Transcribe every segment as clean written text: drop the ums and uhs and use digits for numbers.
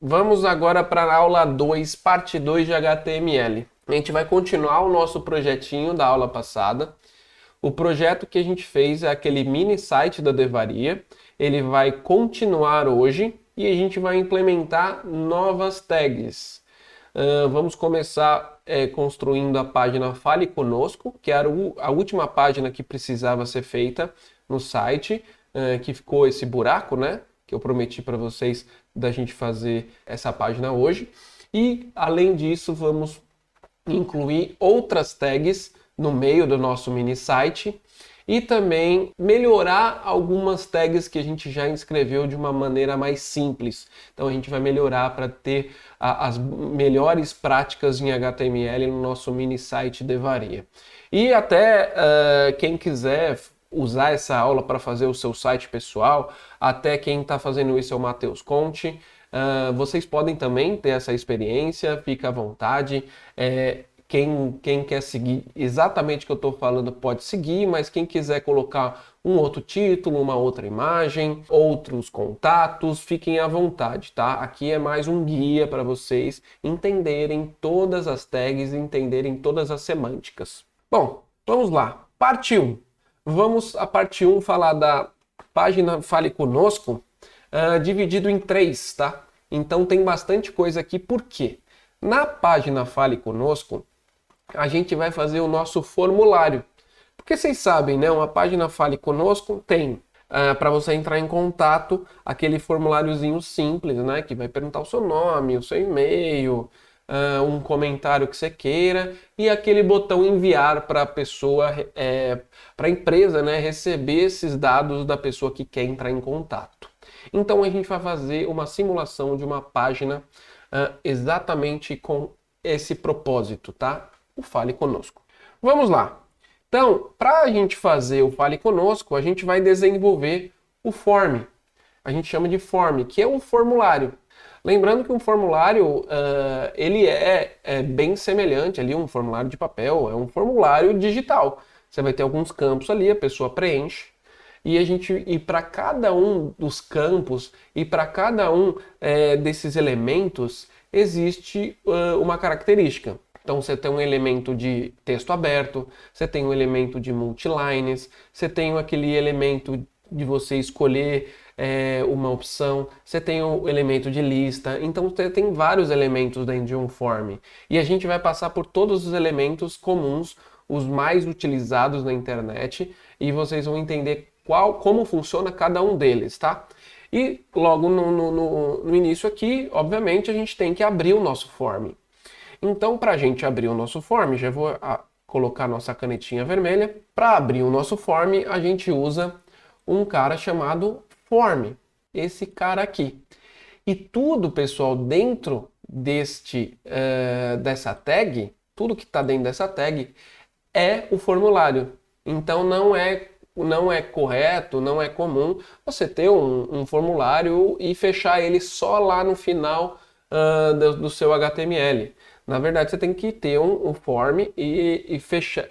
Vamos agora para a aula 2, parte 2 de HTML. A gente vai continuar o nosso projetinho da aula passada. O projeto que a gente fez é aquele mini site da Devaria. Ele vai continuar hoje e a gente vai implementar novas tags. Vamos começar construindo a página Fale Conosco, que era a última página que precisava ser feita no site, que ficou esse buraco, né? Que eu prometi para vocês da gente fazer essa página hoje. E, além disso, vamos incluir outras tags no meio do nosso mini site e também melhorar algumas tags que a gente já escreveu de uma maneira mais simples. Então a gente vai melhorar para ter as melhores práticas em HTML no nosso mini site Devaria. E até quem quiser usar essa aula para fazer o seu site pessoal, até quem está fazendo isso é o Matheus Conte. Vocês podem também ter essa experiência, fica à vontade. Quem quer seguir exatamente o que eu estou falando pode seguir, mas quem quiser colocar um outro título, uma outra imagem, outros contatos, fiquem à vontade, tá? Aqui é mais um guia para vocês entenderem todas as tags, entenderem todas as semânticas. Bom, vamos lá. Parte 1. Vamos, a parte 1, falar da página Fale Conosco, dividido em 3, tá? Então tem bastante coisa aqui, por quê? Na página Fale Conosco, a gente vai fazer o nosso formulário. Porque vocês sabem, né? Uma página Fale Conosco tem para você entrar em contato aquele formuláriozinho simples, né? Que vai perguntar o seu nome, o seu e-mail, um comentário que você queira e aquele botão enviar para a pessoa, para a empresa, né? Receber esses dados da pessoa que quer entrar em contato. Então a gente vai fazer uma simulação de uma página exatamente com esse propósito, tá? O Fale Conosco. Vamos lá. Então, para a gente fazer o Fale Conosco, a gente vai desenvolver o form. A gente chama de form, que é um formulário. Lembrando que um formulário, ele é bem semelhante ali, um formulário de papel, é um formulário digital. Você vai ter alguns campos ali, a pessoa preenche. E para cada um dos campos e para cada um desses elementos existe uma característica. Então você tem um elemento de texto aberto, você tem um elemento de multilines, você tem aquele elemento de você escolher uma opção, você tem o elemento de lista, então você tem vários elementos dentro de um form. E a gente vai passar por todos os elementos comuns, os mais utilizados na internet, e vocês vão entender como funciona cada um deles, tá? E logo no início aqui, obviamente, a gente tem que abrir o nosso form. Então, para a gente abrir o nosso form, já vou colocar nossa canetinha vermelha. Para abrir o nosso form, a gente usa um cara chamado form, esse cara aqui. E tudo, pessoal, dentro dessa tag, tudo que está dentro dessa tag é o formulário. Então, não é correto, não é comum você ter um formulário e fechar ele só lá no final do seu HTML. Na verdade, você tem que ter um form e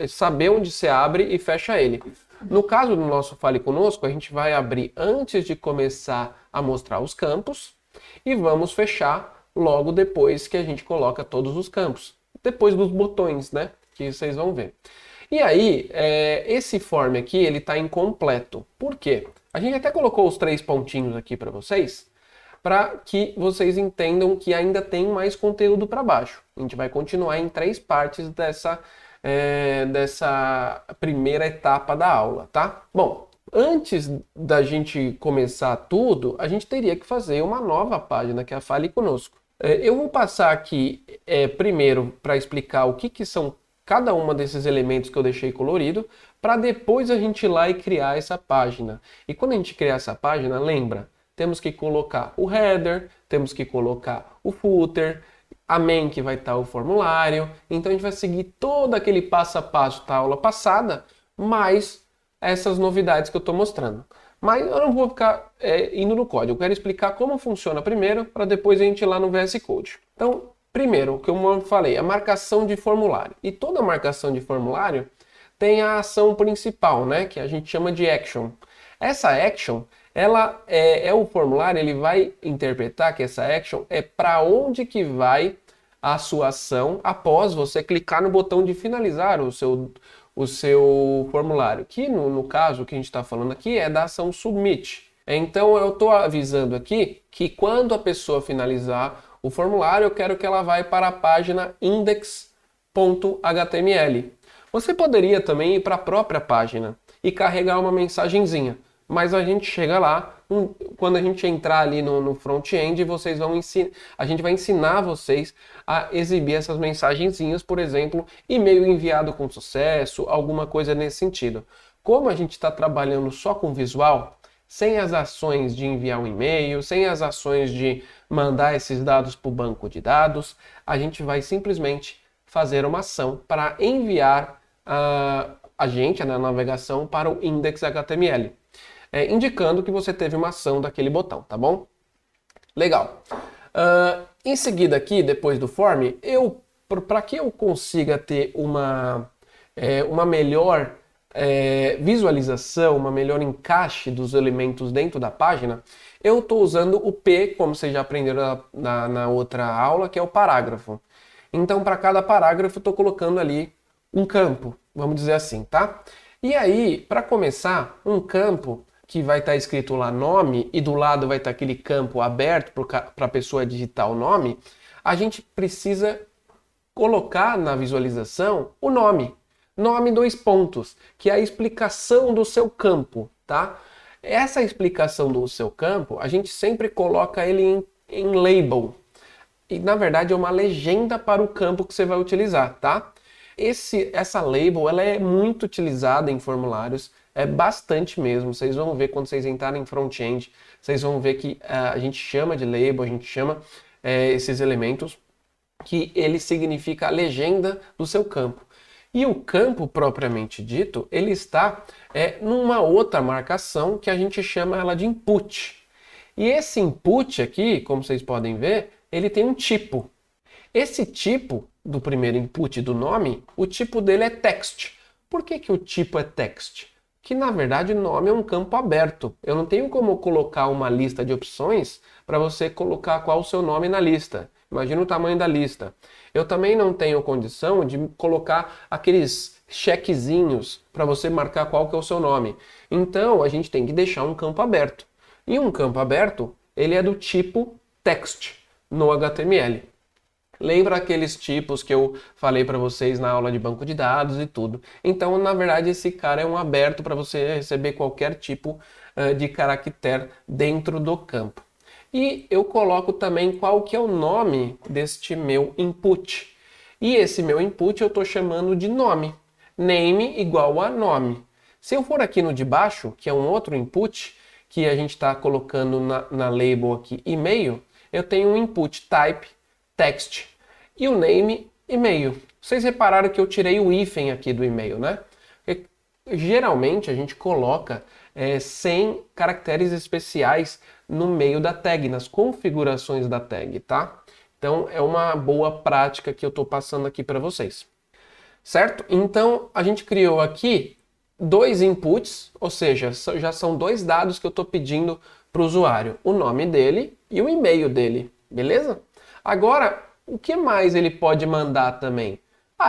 saber onde você abre e fecha ele. No caso do nosso Fale Conosco, a gente vai abrir antes de começar a mostrar os campos e vamos fechar logo depois que a gente coloca todos os campos. Depois dos botões, né? Que vocês vão ver. E aí, esse form aqui, ele está incompleto. Por quê? A gente até colocou os 3 pontinhos aqui para vocês, para que vocês entendam que ainda tem mais conteúdo para baixo. A gente vai continuar em 3 partes dessa primeira etapa da aula, tá? Bom, antes da gente começar tudo, a gente teria que fazer uma nova página, que é a Fale Conosco. Eu vou passar aqui primeiro para explicar o que são cada uma desses elementos que eu deixei colorido, para depois a gente ir lá e criar essa página. E quando a gente criar essa página, lembra, temos que colocar o header, temos que colocar o footer, a main que vai estar o formulário. Então a gente vai seguir todo aquele passo a passo da aula passada, mais essas novidades que eu estou mostrando. Mas eu não vou ficar indo no código, eu quero explicar como funciona primeiro, para depois a gente ir lá no VS Code. Então, primeiro, o que eu falei, a marcação de formulário. E toda marcação de formulário tem a ação principal, né, que a gente chama de action. Essa action ela o formulário, ele vai interpretar que essa action é para onde que vai a sua ação após você clicar no botão de finalizar o seu formulário, que no caso que a gente está falando aqui é da ação submit. Então eu estou avisando aqui que quando a pessoa finalizar o formulário, eu quero que ela vá para a página index.html. Você poderia também ir para a própria página e carregar uma mensagenzinha, mas a gente chega lá, quando a gente entrar ali no front-end, a gente vai ensinar vocês a exibir essas mensagenzinhas, por exemplo, e-mail enviado com sucesso, alguma coisa nesse sentido. Como a gente está trabalhando só com visual, sem as ações de enviar um e-mail, sem as ações de mandar esses dados para o banco de dados, a gente vai simplesmente fazer uma ação para enviar a gente, na navegação, para o index.html, indicando que você teve uma ação daquele botão, tá bom? Legal. Em seguida aqui, depois do form, para que eu consiga ter uma melhor visualização, uma melhor encaixe dos elementos dentro da página, eu estou usando o P, como vocês já aprenderam na outra aula, que é o parágrafo. Então, para cada parágrafo, eu estou colocando ali um campo, vamos dizer assim, tá? E aí, para começar, um campo que vai estar escrito lá nome e do lado vai estar aquele campo aberto para a pessoa digitar o nome, a gente precisa colocar na visualização o nome. Nome 2 pontos, que é a explicação do seu campo, tá? Essa explicação do seu campo, a gente sempre coloca ele em label. E na verdade é uma legenda para o campo que você vai utilizar, tá? Essa label, ela é muito utilizada em formulários, é bastante mesmo. Vocês vão ver quando vocês entrarem em front-end, vocês vão ver que a gente chama de label, a gente chama esses elementos, que ele significa a legenda do seu campo. E o campo propriamente dito, ele está numa outra marcação que a gente chama ela de input. E esse input aqui, como vocês podem ver, ele tem um tipo. Esse tipo do primeiro input do nome, o tipo dele é text. Por que o tipo é text? Que na verdade o nome é um campo aberto. Eu não tenho como colocar uma lista de opções para você colocar qual o seu nome na lista. Imagina o tamanho da lista. Eu também não tenho condição de colocar aqueles chequezinhos para você marcar qual que é o seu nome. Então a gente tem que deixar um campo aberto. E um campo aberto, ele é do tipo text no HTML. Lembra aqueles tipos que eu falei para vocês na aula de banco de dados e tudo. Então, na verdade, esse cara é um aberto para você receber qualquer tipo de caractere dentro do campo. E eu coloco também qual que é o nome deste meu input. E esse meu input eu estou chamando de nome. Name igual a nome. Se eu for aqui no de baixo, que é um outro input, que a gente está colocando na label aqui, e-mail, eu tenho um input type text e o name e-mail. Vocês repararam que eu tirei o hífen aqui do e-mail, né? Porque, geralmente a gente coloca 100 caracteres especiais no meio da tag, nas configurações da tag, tá? Então é uma boa prática que eu estou passando aqui para vocês. Certo? Então a gente criou aqui 2 inputs, ou seja, já são 2 dados que eu estou pedindo para o usuário, o nome dele e o e-mail dele, beleza? Agora, o que mais ele pode mandar também?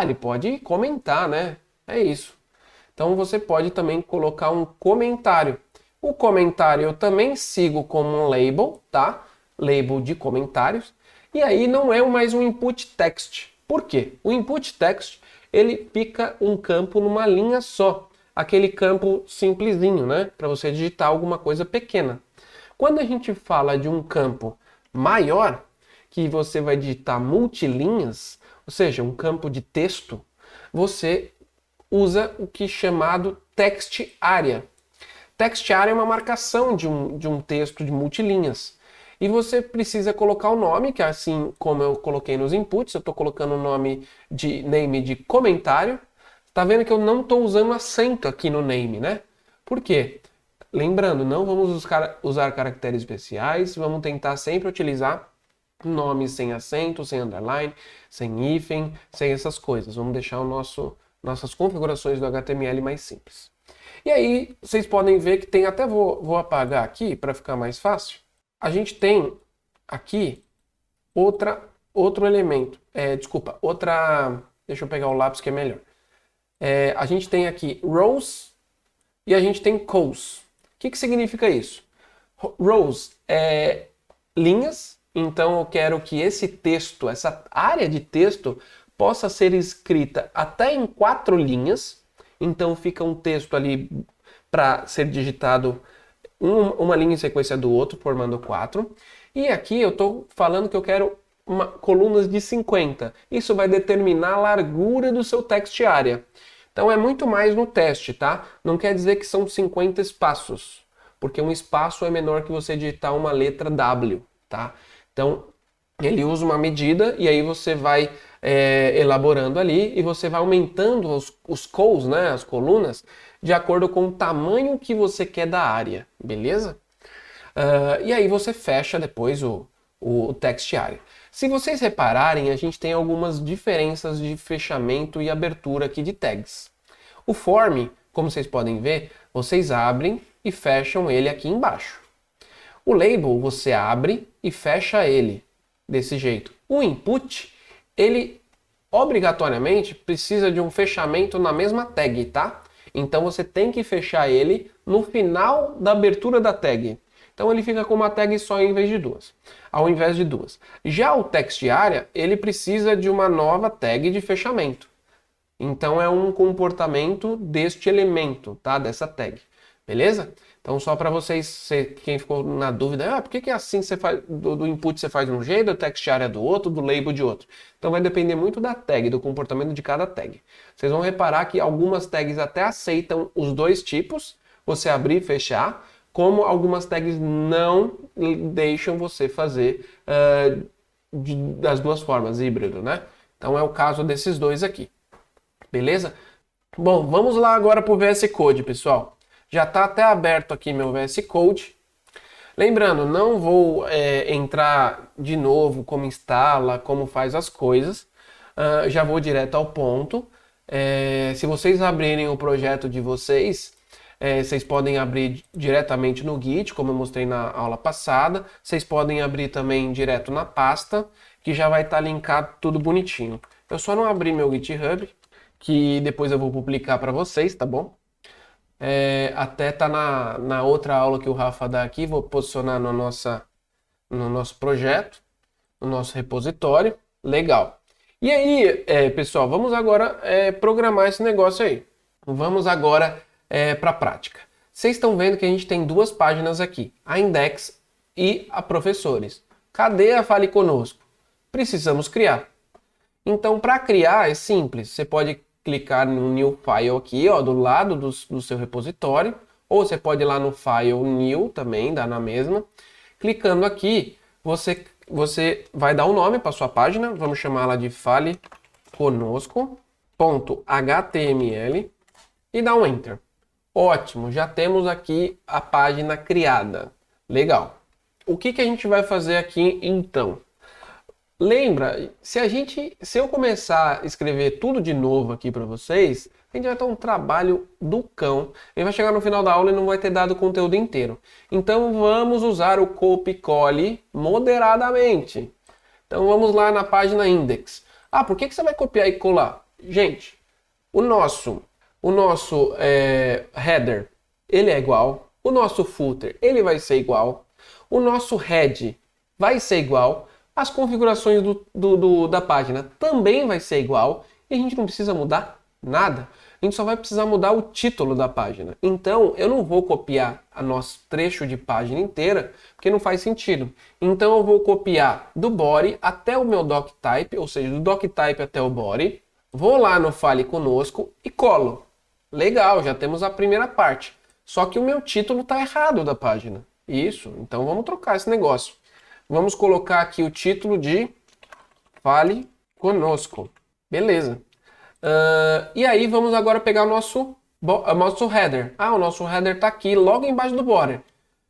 Ele pode comentar, né? É isso. Então você pode também colocar um comentário. O comentário eu também sigo como um label, tá? Label de comentários. E aí não é mais um input text. Por quê? O input text, ele pica um campo numa linha só. Aquele campo simplesinho, né? Para você digitar alguma coisa pequena. Quando a gente fala de um campo maior, que você vai digitar multilinhas, ou seja, um campo de texto, você usa o que é chamado text area. Text area é uma marcação de um texto de multilinhas. E você precisa colocar o nome, que é assim como eu coloquei nos inputs, eu estou colocando o nome de name de comentário. Tá vendo que eu não estou usando acento aqui no name, né? Por quê? Lembrando, não vamos usar caracteres especiais, vamos tentar sempre utilizar nomes sem acento, sem underline, sem hífen, sem essas coisas. Vamos deixar nossas configurações do HTML mais simples. E aí vocês podem ver que tem, até vou apagar aqui para ficar mais fácil. A gente tem aqui outro elemento. Deixa eu pegar o lápis que é melhor. A gente tem aqui rows e a gente tem columns. O que significa isso? Rows é linhas, então eu quero que esse texto, essa área de texto, possa ser escrita até em 4 linhas. Então fica um texto ali para ser digitado uma linha em sequência do outro, formando 4. E aqui eu estou falando que eu quero colunas de 50. Isso vai determinar a largura do seu text area. Então é muito mais no teste, tá? Não quer dizer que são 50 espaços, porque um espaço é menor que você digitar uma letra W, tá? Então ele usa uma medida e aí você vai elaborando ali e você vai aumentando os calls, né, as colunas, de acordo com o tamanho que você quer da área, beleza? E aí você fecha depois o text area. Se vocês repararem, a gente tem algumas diferenças de fechamento e abertura aqui de tags. O form, como vocês podem ver, vocês abrem e fecham ele aqui embaixo. O label você abre e fecha ele desse jeito. O input, ele obrigatoriamente precisa de um fechamento na mesma tag, tá? Então você tem que fechar ele no final da abertura da tag. Então ele fica com uma tag só ao invés de duas. Já o text area, ele precisa de uma nova tag de fechamento. Então é um comportamento deste elemento, tá? Dessa tag. Beleza? Então só para vocês, quem ficou na dúvida, por que assim você faz, do input você faz de um jeito, do text area do outro, do label de outro? Então vai depender muito da tag, do comportamento de cada tag. Vocês vão reparar que algumas tags até aceitam os dois tipos, você abrir e fechar, como algumas tags não deixam você fazer das duas formas, híbrido, né? Então é o caso desses dois aqui. Beleza? Bom, vamos lá agora para o VS Code, pessoal. Já está até aberto aqui meu VS Code. Lembrando, não vou entrar de novo como instala, como faz as coisas. Já vou direto ao ponto. Se vocês abrirem o projeto de vocês, vocês podem abrir diretamente no Git, como eu mostrei na aula passada. Vocês podem abrir também direto na pasta, que já vai estar linkado tudo bonitinho. Eu só não abri meu GitHub, que depois eu vou publicar para vocês, tá bom? Até tá na outra aula que o Rafa dá aqui, vou posicionar no nosso projeto, no nosso repositório. Legal. E aí, pessoal, vamos agora programar esse negócio aí. Vamos agora para a prática. Vocês estão vendo que a gente tem duas páginas aqui, a Index e a Professores. Cadê a Fale Conosco? Precisamos criar. Então, para criar é simples, você pode clicar no New File aqui, ó, do lado do seu repositório, ou você pode ir lá no File New também, dá na mesma. Clicando aqui, você vai dar um nome para sua página, vamos chamá-la de Fale Conosco.html e dá um Enter. Ótimo, já temos aqui a página criada. Legal. O que a gente vai fazer aqui então? Lembra, se eu começar a escrever tudo de novo aqui para vocês, a gente vai ter um trabalho do cão. Ele vai chegar no final da aula e não vai ter dado o conteúdo inteiro. Então vamos usar o copy cole moderadamente. Então vamos lá na página index. Por que você vai copiar e colar? Gente, o nosso header, ele é igual. O nosso footer, ele vai ser igual. O nosso head vai ser igual. As configurações da página também vai ser igual e a gente não precisa mudar nada. A gente só vai precisar mudar o título da página. Então, eu não vou copiar a nosso trecho de página inteira, porque não faz sentido. Então, eu vou copiar do body até o meu doctype, ou seja, do doctype até o body. Vou lá no Fale Conosco e colo. Legal, já temos a primeira parte. Só que o meu título está errado da página. Isso, então vamos trocar esse negócio. Vamos colocar aqui o título de Fale Conosco. Beleza. E aí vamos agora pegar o nosso header. O nosso header está aqui, logo embaixo do border.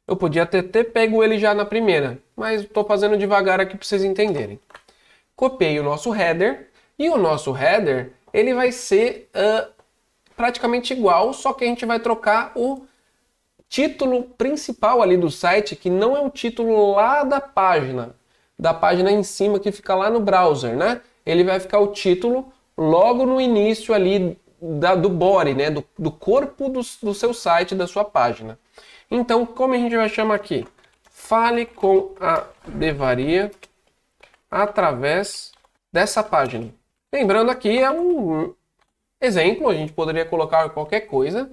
Eu podia ter pego ele já na primeira, mas estou fazendo devagar aqui para vocês entenderem. Copiei o nosso header. E o nosso header, ele vai ser praticamente igual, só que a gente vai trocar o título principal ali do site, que não é o título lá da página em cima que fica lá no browser, né? Ele vai ficar o título logo no início ali do body, né? Do corpo do seu site, da sua página. Então, como a gente vai chamar aqui? Fale com a Devaria através dessa página. Lembrando aqui, é um exemplo, a gente poderia colocar qualquer coisa.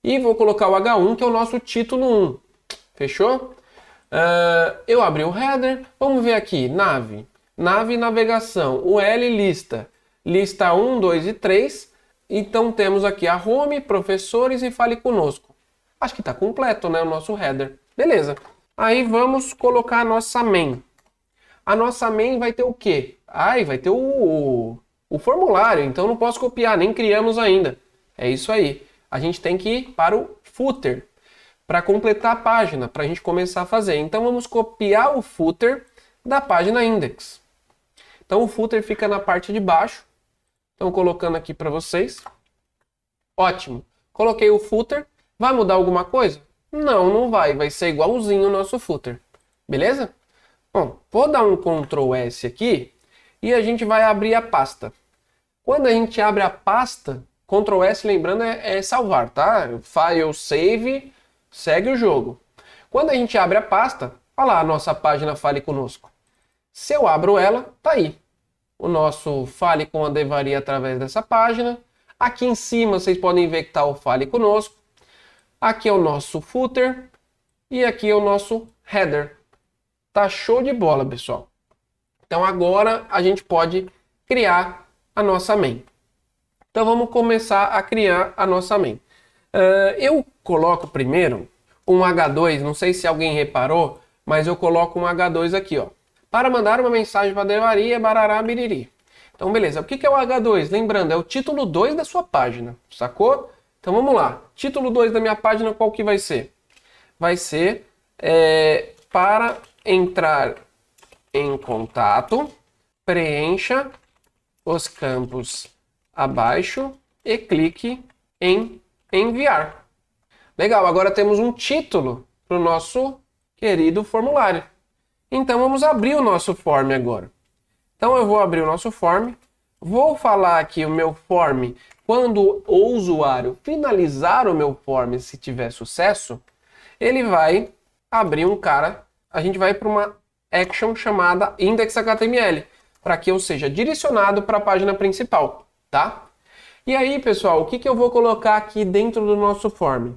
E vou colocar o H1, que é o nosso título 1. Fechou? Eu abri o header. Vamos ver aqui. Nave navegação. O L lista. Lista 1, 2 e 3. Então temos aqui a home, professores e fale conosco. Acho que está completo, né? O nosso header. Beleza. Aí vamos colocar a nossa main. A nossa main vai ter o quê? Vai ter o formulário. Então não posso copiar, nem criamos ainda. É isso aí. A gente tem que ir para o footer, para completar a página, para a gente começar a fazer. Então vamos copiar o footer da página index. Então o footer fica na parte de baixo. Então colocando aqui para vocês. Ótimo. Coloquei o footer. Vai mudar alguma coisa? Não, não vai. Vai ser igualzinho o nosso footer. Beleza? Bom, vou dar um Ctrl S aqui e a gente vai abrir a pasta. Quando a gente abre a pasta, Ctrl S, lembrando, é salvar, tá? File save, segue o jogo. Quando a gente abre a pasta, olha lá a nossa página Fale Conosco. Se eu abro ela, tá aí. O nosso Fale com a Devaria através dessa página. Aqui em cima vocês podem ver que está o Fale Conosco. Aqui é o nosso footer. E aqui é o nosso header. Tá show de bola, pessoal. Então agora a gente pode criar a nossa main. Então vamos começar a criar a nossa main. Eu coloco primeiro um H2, não sei se alguém reparou, mas eu coloco um H2 aqui, ó. Para mandar uma mensagem para a Devaria, barará, biriri. Então beleza, o que é o H2? Lembrando, é o título 2 da sua página, sacou? Então vamos lá, título 2 da minha página, qual que vai ser? Vai ser para entrar em contato, preencha os campos abaixo e clique em enviar. Legal, agora temos um título para o nosso querido formulário. Então vamos abrir o nosso form agora. Então eu vou abrir o nosso form, vou falar aqui o meu form quando o usuário finalizar o meu form, se tiver sucesso, ele vai abrir a gente vai para uma action chamada index.html, para que eu seja direcionado para a página principal, tá? E aí, pessoal, o que eu vou colocar aqui dentro do nosso form?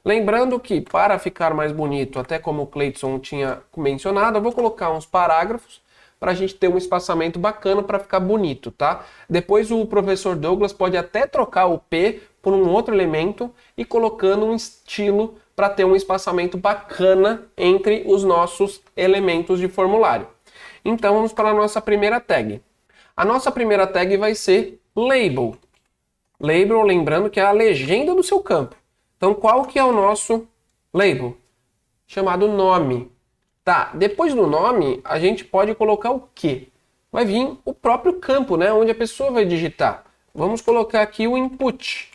Lembrando que, para ficar mais bonito, até como o Cleiton tinha mencionado, eu vou colocar uns parágrafos para a gente ter um espaçamento bacana para ficar bonito, tá? Depois o professor Douglas pode até trocar o P por um outro elemento e colocando um estilo para ter um espaçamento bacana entre os nossos elementos de formulário. Então vamos para a nossa primeira tag. A nossa primeira tag vai ser label. Label, lembrando que é a legenda do seu campo. Então qual que é o nosso label? Chamado nome. Tá, depois do nome a gente pode colocar o quê? Vai vir o próprio campo, né? Onde a pessoa vai digitar. Vamos colocar aqui o input.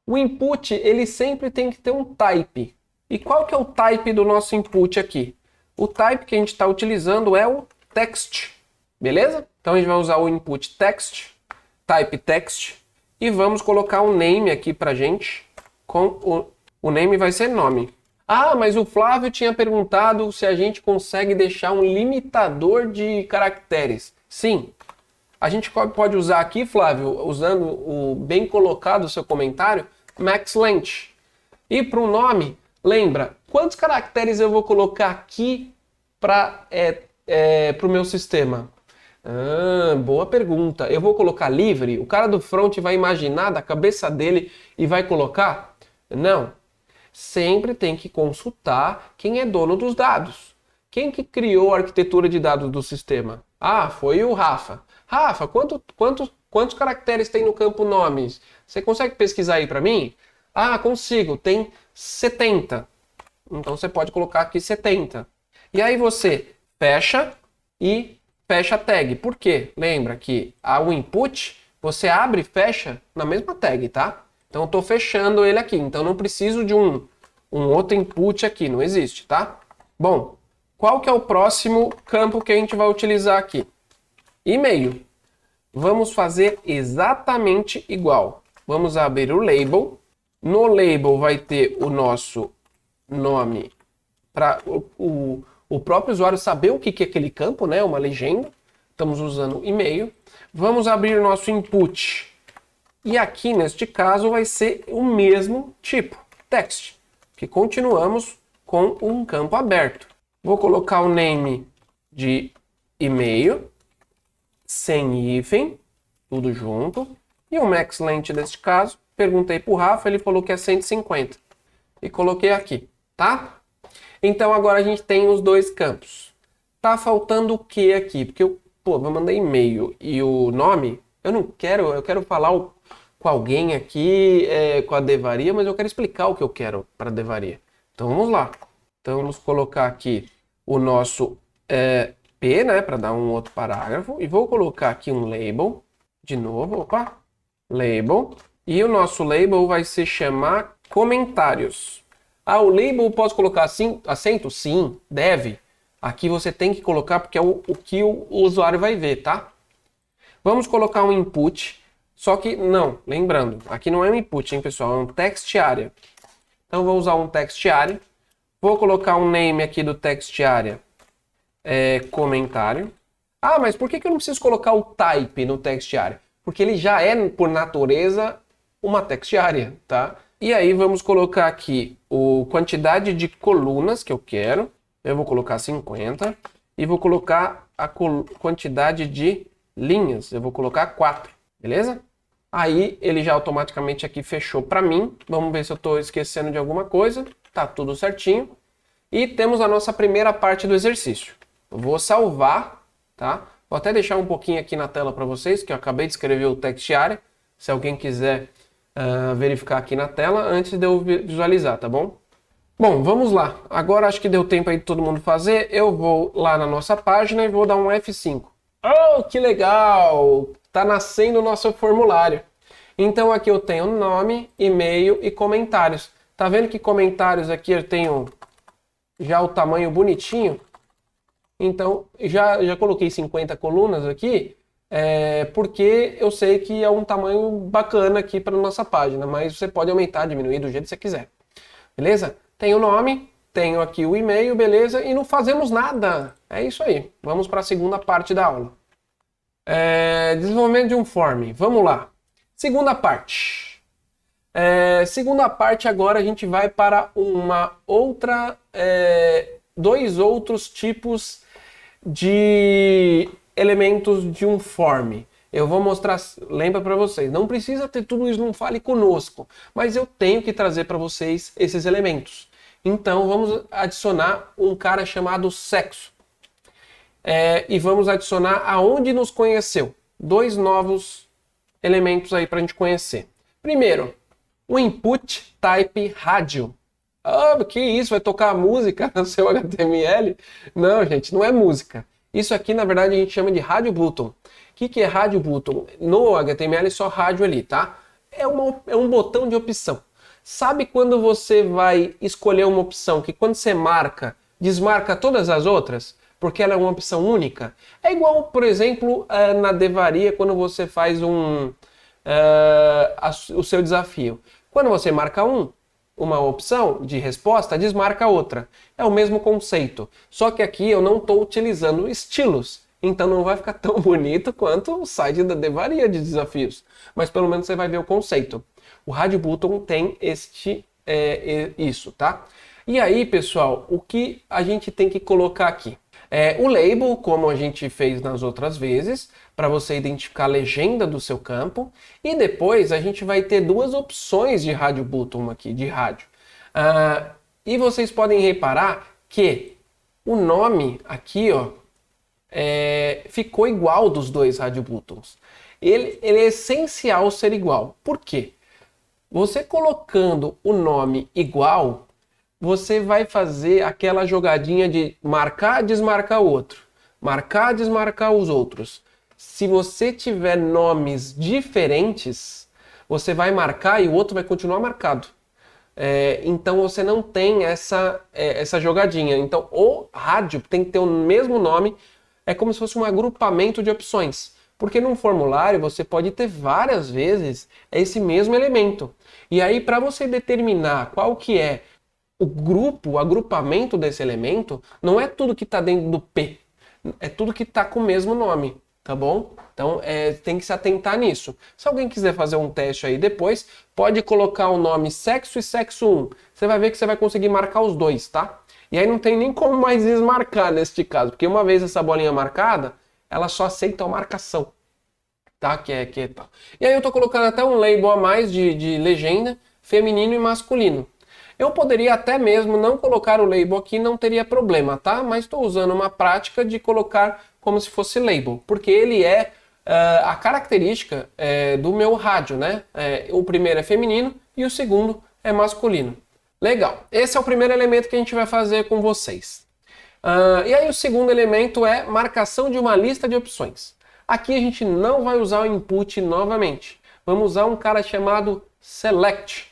O input, ele sempre tem que ter um type. E qual que é o type do nosso input aqui? O type que a gente está utilizando é o text. Beleza? Então a gente vai usar o input text, type text, e vamos colocar um name aqui pra gente. O name vai ser nome. Ah, mas o Flávio tinha perguntado se a gente consegue deixar um limitador de caracteres. Sim. A gente pode usar aqui, Flávio, usando o bem colocado seu comentário, max length. E para o nome, lembra, quantos caracteres eu vou colocar aqui para o meu sistema? Boa pergunta. Eu vou colocar livre? O cara do front vai imaginar da cabeça dele e vai colocar? Não. Sempre tem que consultar quem é dono dos dados. Quem que criou a arquitetura de dados do sistema? Ah, foi o Rafa. Rafa, quantos caracteres tem no campo nomes? Você consegue pesquisar aí para mim? Ah, consigo. Tem 70. Então você pode colocar aqui 70. E aí você fecha e fecha a tag. Por quê? Lembra que o input você abre e fecha na mesma tag, tá? Então eu estou fechando ele aqui. Então não preciso de um outro input aqui, não existe, tá? Bom, qual que é o próximo campo que a gente vai utilizar aqui? E-mail. Vamos fazer exatamente igual. Vamos abrir o label. No label vai ter o nosso nome para o próprio usuário saber o que é aquele campo, né? Uma legenda. Estamos usando e-mail. Vamos abrir o nosso input. E aqui, neste caso, vai ser o mesmo tipo, text, que continuamos com um campo aberto. Vou colocar o name de e-mail, sem hífen, tudo junto. E o max length deste caso, perguntei para o Rafa, ele falou que é 150. E coloquei aqui, tá? Então agora a gente tem os dois campos. Tá faltando o que aqui? Porque eu mandei e-mail e o nome, eu quero falar com alguém aqui, com a Devaria, mas eu quero explicar o que eu quero para a Devaria. Então vamos lá. Então vamos colocar aqui o nosso P, né, para dar um outro parágrafo. E vou colocar aqui um label, de novo, label. E o nosso label vai se chamar comentários. O label posso colocar assim, acento? Sim, deve. Aqui você tem que colocar porque é o que o usuário vai ver, tá? Vamos colocar um input. Só que, não, lembrando, aqui não é um input, hein, pessoal? É um text area. Então, vou usar um text area. Vou colocar um name aqui do text area. Comentário. Mas por que eu não preciso colocar o type no text area? Porque ele já é, por natureza, uma text area, tá? E aí, vamos colocar aqui a quantidade de colunas que eu quero. Eu vou colocar 50. E vou colocar a quantidade de linhas. Eu vou colocar 4. Beleza? Aí ele já automaticamente aqui fechou para mim. Vamos ver se eu estou esquecendo de alguma coisa. Tá tudo certinho. E temos a nossa primeira parte do exercício. Eu vou salvar, tá? Vou até deixar um pouquinho aqui na tela para vocês, que eu acabei de escrever o text area. Se alguém quiser verificar aqui na tela antes de eu visualizar, tá bom? Bom, vamos lá. Agora acho que deu tempo aí de todo mundo fazer. Eu vou lá na nossa página e vou dar um F5. Oh, que legal! Tá nascendo o nosso formulário. Então aqui eu tenho nome, e-mail e comentários. Tá vendo que comentários aqui eu tenho já o tamanho bonitinho? Então já coloquei 50 colunas aqui, porque eu sei que é um tamanho bacana aqui para nossa página, mas você pode aumentar, diminuir do jeito que você quiser. Beleza? Tenho o nome, tenho aqui o e-mail, beleza? E não fazemos nada. É isso aí. Vamos para a segunda parte da aula. Desenvolvimento de um form. Vamos lá. Segunda parte. Segunda parte agora a gente vai para dois outros tipos de elementos de um form. Eu vou mostrar, lembra para vocês, não precisa ter tudo isso, não fale conosco, mas eu tenho que trazer para vocês esses elementos. Então vamos adicionar um cara chamado sexo. E vamos adicionar aonde nos conheceu. Dois novos elementos aí para a gente conhecer. Primeiro, o input type rádio. Que isso? Vai tocar música no seu HTML? Não, gente, não é música. Isso aqui, na verdade, a gente chama de rádio button. O que é rádio button? No HTML é só rádio ali, tá? É um botão de opção. Sabe quando você vai escolher uma opção que quando você marca, desmarca todas as outras? Porque ela é uma opção única? É igual, por exemplo, na Devaria, quando você faz o seu desafio. Quando você marca uma opção de resposta, desmarca outra. É o mesmo conceito. Só que aqui eu não estou utilizando estilos. Então não vai ficar tão bonito quanto o site da Devaria de desafios. Mas pelo menos você vai ver o conceito. O rádio button tem isso, tá? E aí, pessoal, o que a gente tem que colocar aqui? O label, como a gente fez nas outras vezes, para você identificar a legenda do seu campo. E depois a gente vai ter duas opções de rádio button aqui, de rádio. E vocês podem reparar que o nome aqui, ó, ficou igual dos dois rádio buttons. Ele é essencial ser igual. Por quê? Você colocando o nome igual, você vai fazer aquela jogadinha de marcar, desmarcar o outro. Marcar, desmarcar os outros. Se você tiver nomes diferentes, você vai marcar e o outro vai continuar marcado. Então você não tem essa jogadinha. Então o rádio tem que ter o mesmo nome, é como se fosse um agrupamento de opções. Porque num formulário você pode ter várias vezes esse mesmo elemento. E aí para você determinar qual que é o grupo, o agrupamento desse elemento, não é tudo que está dentro do P, é tudo que está com o mesmo nome, tá bom? Então tem que se atentar nisso. Se alguém quiser fazer um teste aí depois, pode colocar o nome sexo e sexo 1. Você vai ver que você vai conseguir marcar os dois, tá? E aí não tem nem como mais desmarcar neste caso, porque uma vez essa bolinha marcada, ela só aceita a marcação, tá? Que é tal. E aí eu tô colocando até um label a mais de legenda, feminino e masculino. Eu poderia até mesmo não colocar o label aqui, não teria problema, tá? Mas estou usando uma prática de colocar como se fosse label, porque ele é a característica do meu rádio, né? O primeiro é feminino e o segundo é masculino. Legal, esse é o primeiro elemento que a gente vai fazer com vocês. E aí o segundo elemento é marcação de uma lista de opções. Aqui a gente não vai usar o input novamente. Vamos usar um cara chamado select.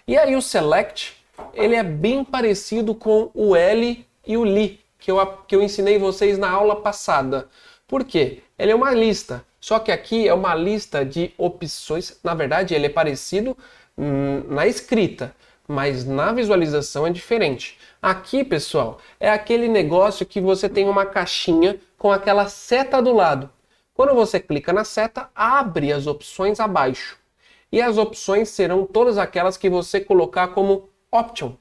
E aí o select, ele é bem parecido com o L e o li, que eu ensinei vocês na aula passada. Por quê? Ele é uma lista, só que aqui é uma lista de opções. Na verdade, ele é parecido na escrita, mas na visualização é diferente. Aqui, pessoal, é aquele negócio que você tem uma caixinha com aquela seta do lado. Quando você clica na seta, abre as opções abaixo. E as opções serão todas aquelas que você colocar como option.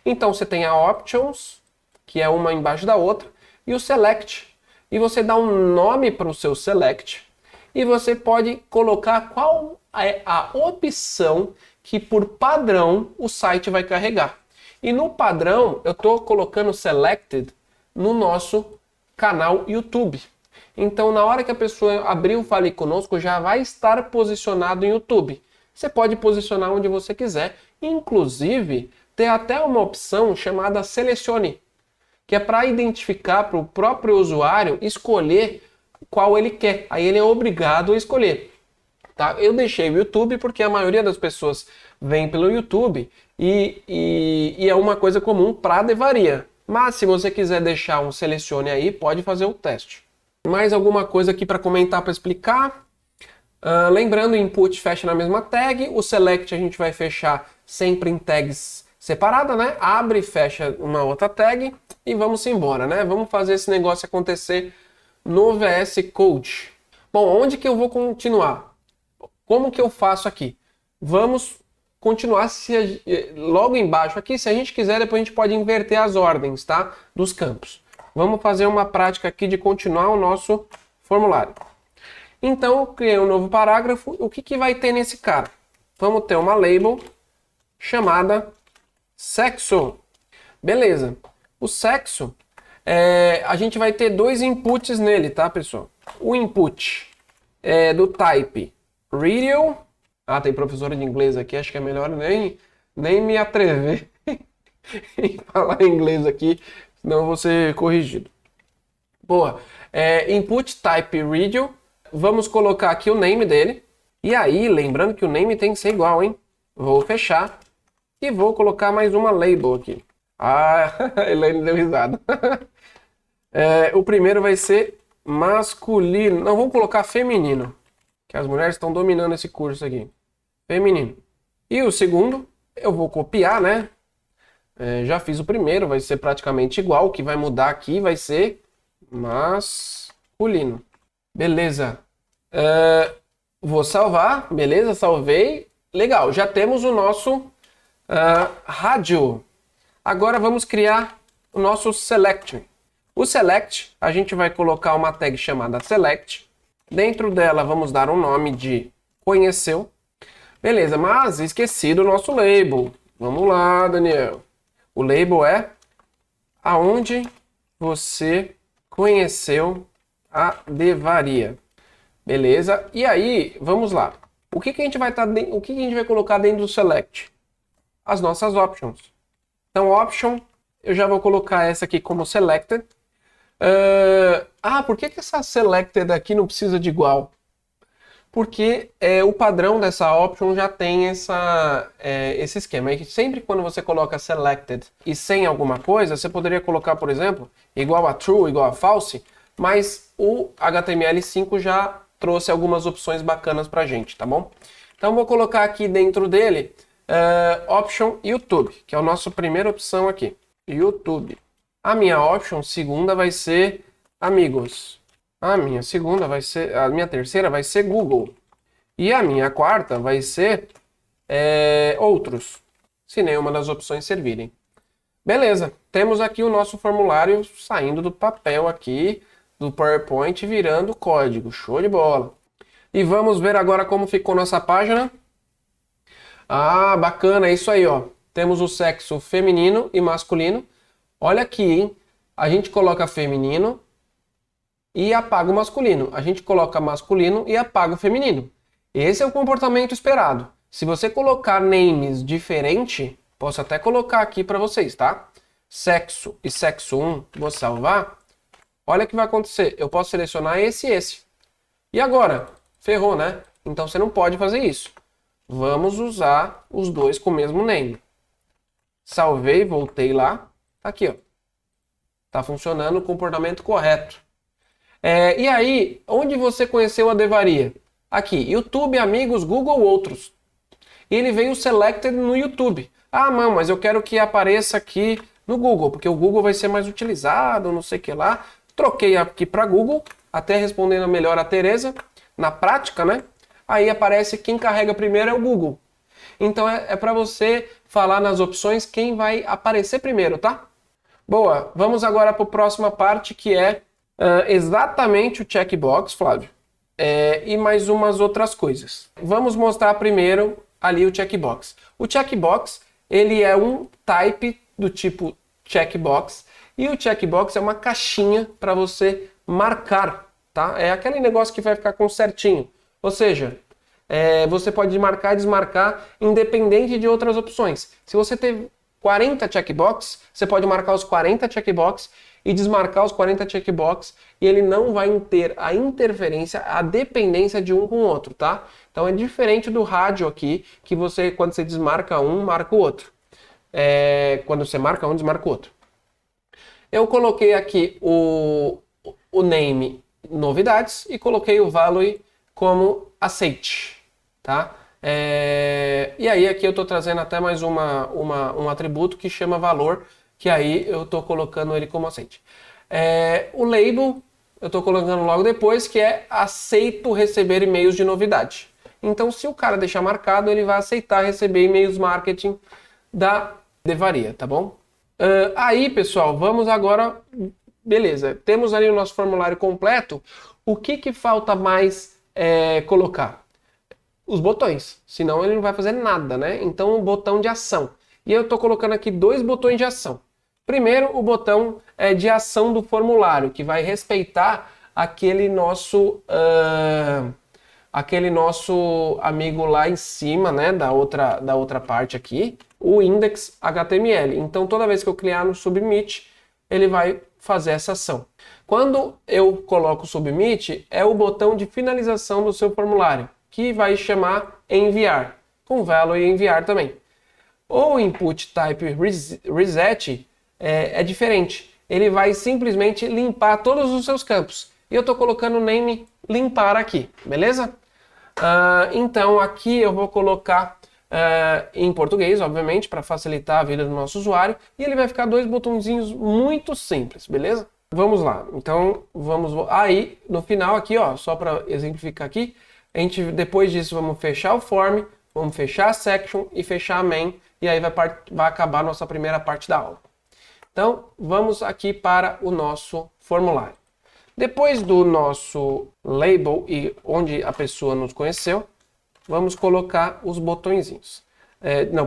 Então você tem a options, que é uma embaixo da outra, e o select. E você dá um nome para o seu select e você pode colocar qual é a opção que por padrão o site vai carregar. E no padrão eu estou colocando selected no nosso canal YouTube. Então, na hora que a pessoa abrir o Fale Conosco, já vai estar posicionado em YouTube. Você pode posicionar onde você quiser. Inclusive, tem até uma opção chamada Selecione, que é para identificar para o próprio usuário escolher qual ele quer. Aí ele é obrigado a escolher. Tá? Eu deixei o YouTube porque a maioria das pessoas vem pelo YouTube e é uma coisa comum para Devaria. Mas se você quiser deixar um Selecione aí, pode fazer o teste. Mais alguma coisa aqui para comentar, para explicar? Lembrando, o input fecha na mesma tag, o select a gente vai fechar sempre em tags separadas, né? Abre e fecha uma outra tag e vamos embora, né? Vamos fazer esse negócio acontecer no VS Code. Bom, onde que eu vou continuar? Como que eu faço aqui? Vamos continuar logo embaixo aqui, se a gente quiser, depois a gente pode inverter as ordens, tá? Dos campos. Vamos fazer uma prática aqui de continuar o nosso formulário. Então, eu criei um novo parágrafo. O que vai ter nesse cara? Vamos ter uma label chamada sexo. Beleza. O sexo, a gente vai ter dois inputs nele, tá, pessoal? O input é do type radio. Tem professora de inglês aqui, acho que é melhor nem me atrever em falar inglês aqui, senão eu vou ser corrigido. Boa. Input type radio. Vamos colocar aqui o name dele. E aí, lembrando que o name tem que ser igual, hein? Vou fechar. E vou colocar mais uma label aqui. Elaine deu risada. O primeiro vai ser masculino. Não, vamos colocar feminino. Que as mulheres estão dominando esse curso aqui. Feminino. E o segundo, eu vou copiar, né? Já fiz o primeiro, vai ser praticamente igual. O que vai mudar aqui vai ser masculino. Beleza. Vou salvar. Beleza, salvei. Legal, já temos o nosso rádio. Agora vamos criar o nosso select. O select, a gente vai colocar uma tag chamada select. Dentro dela vamos dar um nome de conheceu. Beleza, mas esqueci do nosso label. Vamos lá, Daniel. O label é aonde você conheceu a Devaria. Beleza? E aí, vamos lá. O que a gente vai colocar dentro do select? As nossas options. Então, option, eu já vou colocar essa aqui como selected. Por que essa selected aqui não precisa de igual? porque o padrão dessa option já tem esse esquema. E sempre quando você coloca selected e sem alguma coisa, você poderia colocar, por exemplo, igual a true, igual a false, mas o HTML5 já trouxe algumas opções bacanas pra gente, tá bom? Então vou colocar aqui dentro dele option YouTube, que é a nossa primeira opção aqui, YouTube. A minha option segunda vai ser amigos. A minha terceira vai ser Google. E a minha quarta vai ser outros, se nenhuma das opções servirem. Beleza, temos aqui o nosso formulário saindo do papel aqui, do PowerPoint, virando código. Show de bola. E vamos ver agora como ficou nossa página. Ah, bacana, é isso aí, ó. Temos o sexo feminino e masculino. Olha aqui, hein? A gente coloca feminino e apaga o masculino. A gente coloca masculino e apaga o feminino. Esse é o comportamento esperado. Se você colocar names diferente, posso até colocar aqui para vocês, tá? Sexo e sexo 1, vou salvar. Olha o que vai acontecer. Eu posso selecionar esse e esse. E agora? Ferrou, né? Então você não pode fazer isso. Vamos usar os dois com o mesmo name. Salvei, voltei lá. Tá aqui, ó. Tá funcionando o comportamento correto. E aí, onde você conheceu a Devaria? Aqui, YouTube, amigos, Google, outros. E ele veio selected no YouTube. Ah, não, mas eu quero que apareça aqui no Google, porque o Google vai ser mais utilizado, não sei o que lá. Troquei aqui para Google, até respondendo melhor a Tereza. Na prática, né? Aí aparece quem carrega primeiro é o Google. Então é para você falar nas opções quem vai aparecer primeiro, tá? Boa, vamos agora para a próxima parte, que é exatamente o checkbox, Flávio. E mais umas outras coisas. Vamos mostrar primeiro ali o checkbox. O checkbox, ele é um type do tipo checkbox, e o checkbox é uma caixinha para você marcar, tá? É aquele negócio que vai ficar com certinho. Ou seja, você pode marcar e desmarcar independente de outras opções. Se você ter 40 checkbox, você pode marcar os 40 checkbox e desmarcar os 40 checkbox, e ele não vai ter a interferência, a dependência de um com o outro, tá? Então é diferente do rádio aqui, que você, quando você desmarca um, marca o outro. Quando você marca um, desmarca o outro. Eu coloquei aqui o name novidades e coloquei o value como aceite, tá? E aí aqui eu estou trazendo até mais um atributo que chama valor, que aí eu estou colocando ele como aceite. O label eu estou colocando logo depois, que é aceito receber e-mails de novidade. Então, se o cara deixar marcado, ele vai aceitar receber e-mails marketing da Devaria, tá bom? Aí, pessoal, vamos agora... Beleza, temos ali o nosso formulário completo. O que falta mais colocar? Os botões, senão ele não vai fazer nada, né? Então, o botão de ação. E eu estou colocando aqui 2 botões de ação. Primeiro, o botão de ação do formulário, que vai respeitar aquele nosso amigo lá em cima, né, da outra parte aqui, o index HTML. Então, toda vez que eu clicar no submit, ele vai fazer essa ação. Quando eu coloco submit, é o botão de finalização do seu formulário, que vai chamar enviar, com value enviar também. O input type reset é diferente. Ele vai simplesmente limpar todos os seus campos. E eu estou colocando o name limpar aqui, beleza? Então aqui eu vou colocar em português, obviamente, para facilitar a vida do nosso usuário. E ele vai ficar 2 botõezinhos muito simples, beleza? Vamos lá. Então vamos aí no final aqui, ó, só para exemplificar aqui, depois disso vamos fechar o form, vamos fechar a section e fechar a main, e aí vai acabar a nossa primeira parte da aula. Então, vamos aqui para o nosso formulário. Depois do nosso label e onde a pessoa nos conheceu, vamos colocar os botõezinhos.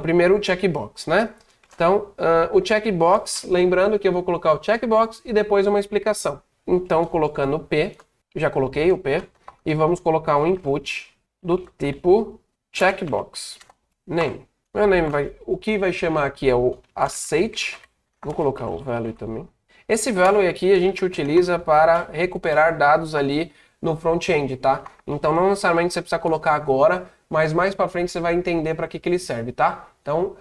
Primeiro o checkbox, né? Então, o checkbox, lembrando que eu vou colocar o checkbox e depois uma explicação. Então, colocando o P, já coloquei o P, e vamos colocar um input do tipo checkbox name. Meu name o que vai chamar aqui é o aceite. Vou colocar o value também. Esse value aqui a gente utiliza para recuperar dados ali no front-end, tá? Então não necessariamente você precisa colocar agora, mas mais para frente você vai entender para que ele serve, tá? Então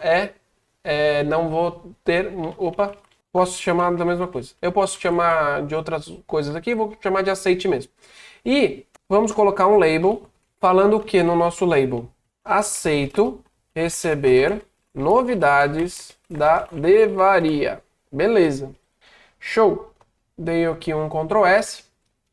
não vou ter, opa, posso chamar da mesma coisa. Eu posso chamar de outras coisas aqui, vou chamar de aceite mesmo. E vamos colocar um label falando o que no nosso label? Aceito receber novidades da Devaria. Beleza. Show. Dei aqui um Ctrl S,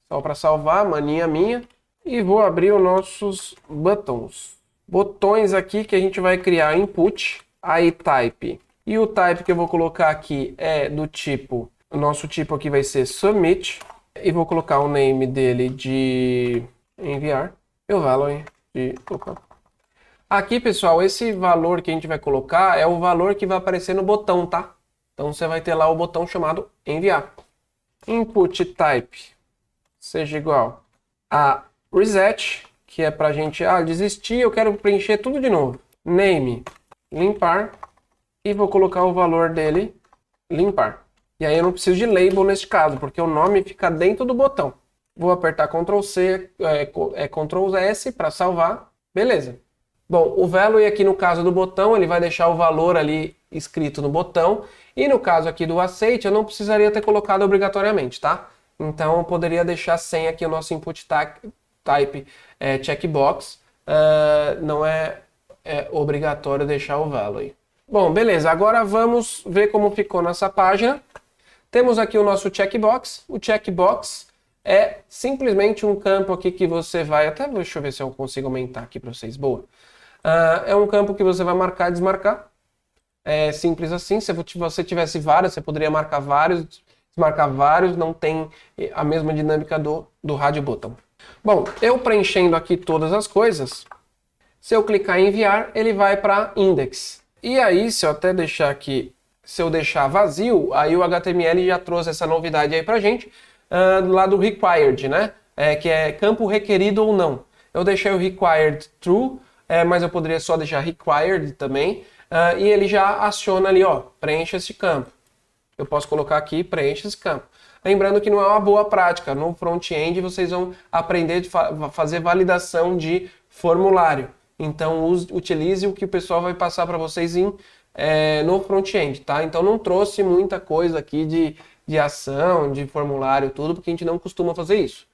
só para salvar, mania minha. E vou abrir os nossos botões. Botões aqui que a gente vai criar input, aí type. E o type que eu vou colocar aqui é do tipo, o nosso tipo aqui vai ser submit. E vou colocar o name dele de enviar. E o value de... Opa. Aqui, pessoal, esse valor que a gente vai colocar é o valor que vai aparecer no botão, tá? Então você vai ter lá o botão chamado enviar. Input type seja igual a reset, que é pra gente, desistir, eu quero preencher tudo de novo. Name, limpar, e vou colocar o valor dele, limpar. E aí eu não preciso de label nesse caso, porque o nome fica dentro do botão. Vou apertar Ctrl C, Ctrl S para salvar. Beleza. Bom, o value aqui no caso do botão, ele vai deixar o valor ali escrito no botão. E no caso aqui do aceite, eu não precisaria ter colocado obrigatoriamente, tá? Então eu poderia deixar sem aqui o nosso input type checkbox. Não é obrigatório deixar o value. Bom, beleza. Agora vamos ver como ficou nossa página. Temos aqui o nosso checkbox. O checkbox é simplesmente um campo aqui que você vai... Deixa eu ver se eu consigo aumentar aqui para vocês. Boa. É um campo que você vai marcar e desmarcar. É simples assim. Se você tivesse vários, você poderia marcar vários, desmarcar vários. Não tem a mesma dinâmica do rádio botão. Bom, eu preenchendo aqui todas as coisas, se eu clicar em enviar, ele vai para index. E aí, se eu até deixar aqui... Se eu deixar vazio, aí o HTML já trouxe essa novidade aí pra gente, lá do required, né? Que é campo requerido ou não. Eu deixei o required true, mas eu poderia só deixar required também, e ele já aciona ali, ó, preencha esse campo. Eu posso colocar aqui, preencha esse campo. Lembrando que não é uma boa prática. No front-end vocês vão aprender a fazer validação de formulário. Então utilize o que o pessoal vai passar para vocês no front-end, tá? Então não trouxe muita coisa aqui de ação, de formulário, tudo, porque a gente não costuma fazer isso.